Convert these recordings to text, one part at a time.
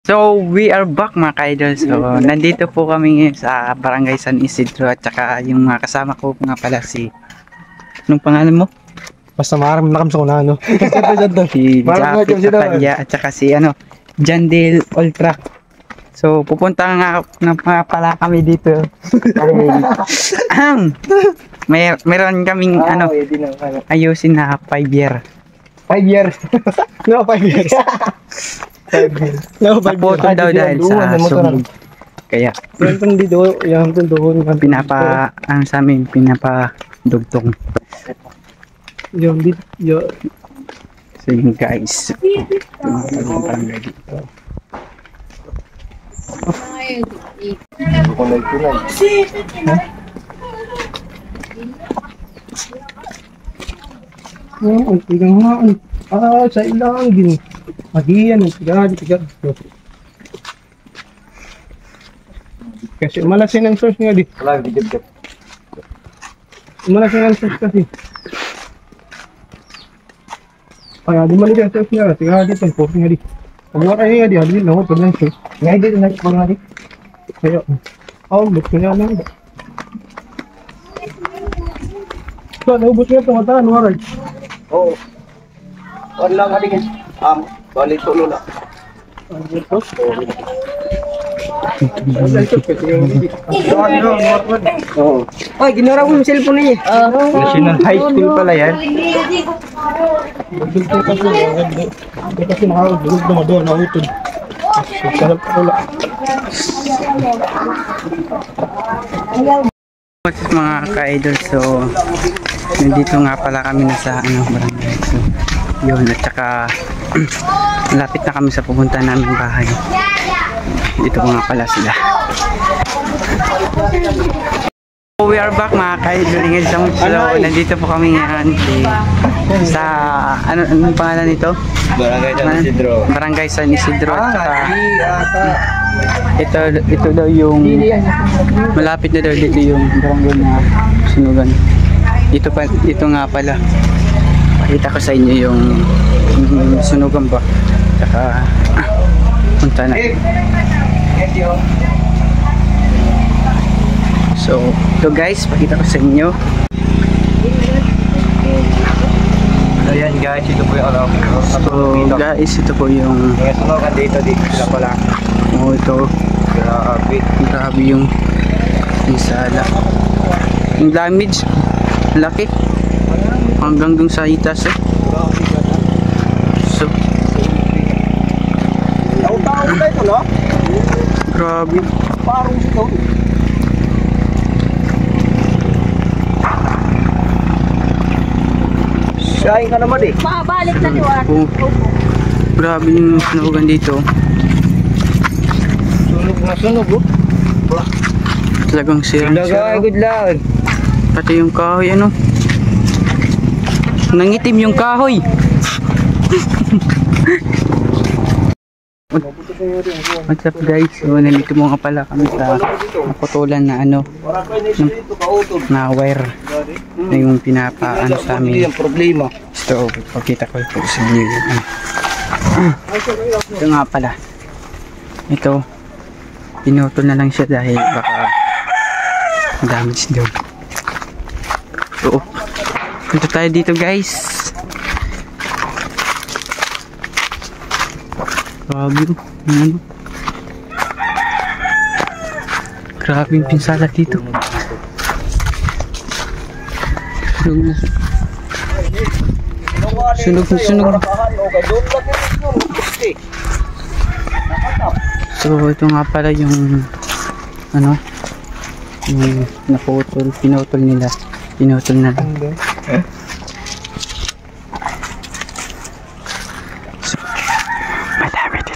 So, we are back mga ka-idol. So, nandito po kami ngayon sa Barangay San Isidro at saka yung mga kasama ko nga pala si... Anong pangalan mo? Basta maram na kami sa kuna, no? Si Japit Papalya at saka si Jandel Ultra. So, pupunta nga pala kami dito. Meron kaming ayusin na 5 year. 5 years? No, 5 years. 5 years. No, 5 years. Napotol daw dahil sa sunog. Kaya, sa amin, pinapadugtong. Yung So yun guys. Barangay dito. ang tigang nga. Sa ilang gini. Magiyan, tigad. Kasi malasin ang source nga di. Malasin ang source kasi. Ay, di mali ang source nga. Tigad dito, ang nga di. Pag wala nga di, adi na, pag lang source. Ngayon dito, pag nga di. Kaya, ba't nga lang. So, naubos nga ito, mataan, waray. Oo. Wala nga din. Balik tulo na. Ay, ginara ko yung cellphone niya. National High School pala yan. Kasi nakakagulog na doon, nakutod. Sarap ko lang. What's up mga ka-idol? So, nandito nga pala kami na sa barangay. So, yun, at saka malapit na kami sa pupunta namin bahay. Dito nga pala sila. So, we are back mga ka-idol. So, nandito po kami ngayon sa, anong pangalan nito? Barangay San Isidro. Barangay San Isidro. At saka, ito daw yung malapit na daw dito yung barangay na sunugan. Ito nga pala. Pakita ko sa inyo yung sunugan ba. Saka punta na. So, ito guys, pakita ko sa inyo. Ayan guys, ito po yung So guys, ito po yung sunugan dito sila pala. oh, ito. Grabe yung sala. Yung damage, laki. Hanggang dun sa itas eh. So, Tao-tao na ito, no? grabe. Parang ito. Saing ka naman eh. Mabalik na niwa. Oh, grabe yung sunugan dito. Sunog na sunog, oh. Talagang sirang sira. Good luck. Pati yung kahoy, nangitim yung kahoy. What's up guys? So, nandito mo nga pala kami sa naputulan na na wire na yung pinapaano sa amin. Yung problema. So, pagkita ko po sa inyo yun. Ito nga pala. Ito, pinutol na lang siya dahil baka damage daw. So, punta tayo dito guys. Grabe, grabe yung pinsala dito. Sunog. So, ito nga pala yung yung pinutol nila. Pinutol na lang.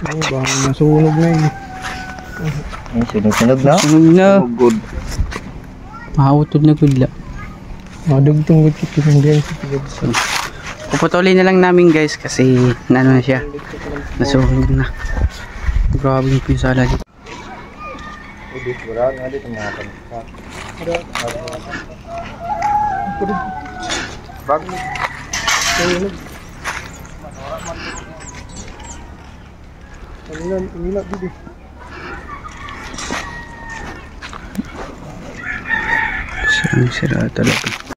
Nasunog na yun. Sunog na? Sunog na. Good. Mautod na gudla. Madugtong yung guys. So, puputulin na lang namin guys kasi na siya. Nasunog na. Grabe yung pinsala dito. Bag. Nila dito. Sira talaga.